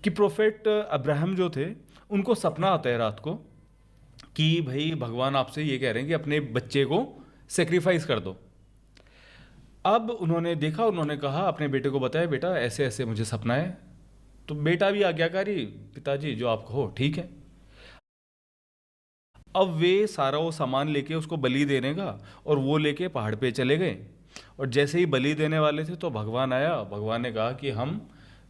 कि prophet Abraham जो थे, उनको सपना आता है रात को कि भाई भगवान आपसे ये कह रहे हैं कि अपने बच्चे को सेक्रीफाइस कर दो। अब उन्होंने देखा, उन्होंने कहा, अपने बेटे को बताया, बेटा ऐसे ऐसे मुझे सपना है। तो बेटा भी आज्ञाकारी, पिताजी जो आप कहो ठीक है। अब वे सारा वो सामान लेके उसको बलि देने का, और वो लेके पहाड़ पे चले गए। और जैसे ही बलि देने वाले थे तो भगवान आया। भगवान ने कहा कि हम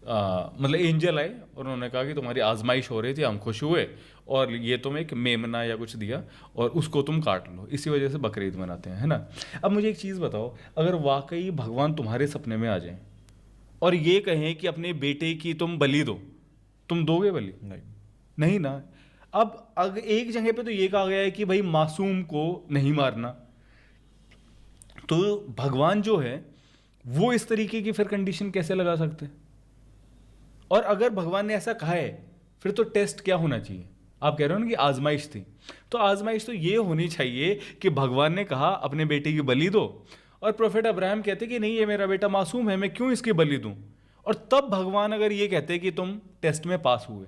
मतलब एंजल आए और उन्होंने कहा कि तुम्हारी आजमाइश हो रही थी, हम खुश हुए, और ये तुम्हें एक मेमना या कुछ दिया और उसको तुम काट लो। इसी वजह से बकरीद मनाते हैं, है ना। अब मुझे एक चीज़ बताओ, अगर वाकई भगवान तुम्हारे सपने में आ जाए और ये कहें कि अपने बेटे की तुम बलि दो, तुम दोगे बलि? नहीं। नहीं ना। अब अगर एक जगह पे तो ये कहा गया है कि भाई मासूम को नहीं मारना, तो भगवान जो है वो इस तरीके की फिर कंडीशन कैसे लगा सकते हैं? और अगर भगवान ने ऐसा कहा है, फिर तो टेस्ट क्या होना चाहिए? आप कह रहे हो ना कि आजमाइश थी, तो आजमाइश तो ये होनी चाहिए कि भगवान ने कहा अपने बेटे की बलि दो, और प्रोफेट अब्राहम कहते कि नहीं, ये मेरा बेटा मासूम है, मैं क्यों इसकी बलि दूं? और तब भगवान अगर ये कहते कि तुम टेस्ट में पास हुए,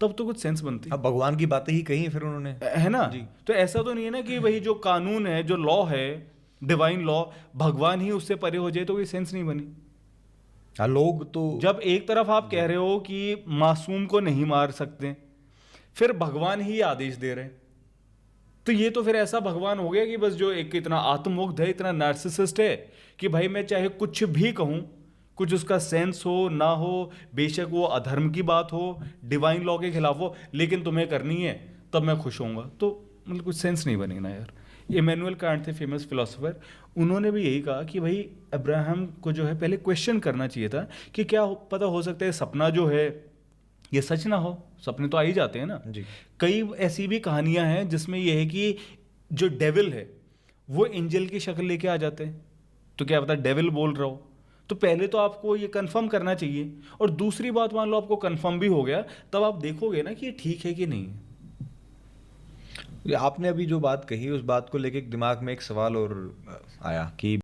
तब तो कुछ सेंस बनती, अब भगवान की बातें ही कही फिर उन्होंने। है ना। जी। तो ऐसा तो नहीं है ना कि भाई जो कानून है, जो लॉ है, डिवाइन लॉ, भगवान ही उससे परे हो जाए, तो कोई सेंस नहीं बनी। हाँ, लोग तो। जब एक तरफ आप जी। कह रहे हो कि मासूम को नहीं मार सकते, फिर भगवान ही आदेश दे रहे हैं, तो ये तो फिर ऐसा भगवान हो गया कि बस जो एक इतना आत्ममुग्ध है, इतना नार्सिसिस्ट है कि भाई मैं चाहे कुछ भी कहूं, कुछ उसका सेंस हो ना हो, बेशक वो अधर्म की बात हो, डिवाइन लॉ के खिलाफ हो, लेकिन तुम्हें करनी है तब मैं खुश होऊंगा। तो मतलब कुछ सेंस नहीं बनेगा ना यार। इमैनुअल कांट थे, फेमस फिलोसोफर, उन्होंने भी यही कहा कि भाई अब्राहम को जो है पहले क्वेश्चन करना चाहिए था कि क्या पता हो सकता है सपना जो है ये सच ना हो। सपने तो आ ही जाते हैं ना। जी। कई ऐसी भी कहानियां हैं जिसमें यह है कि जो डेविल है वो एंजल की शक्ल लेके आ जाते हैं, तो क्या पता डेविल बोल रहा हो। तो पहले तो आपको ये कंफर्म करना चाहिए, और दूसरी बात, मान लो आपको कंफर्म भी हो गया, तब आप देखोगे ना कि ये ठीक है कि नहीं है। आपने अभी जो बात कही उस बात को लेके दिमाग में एक सवाल और आया कि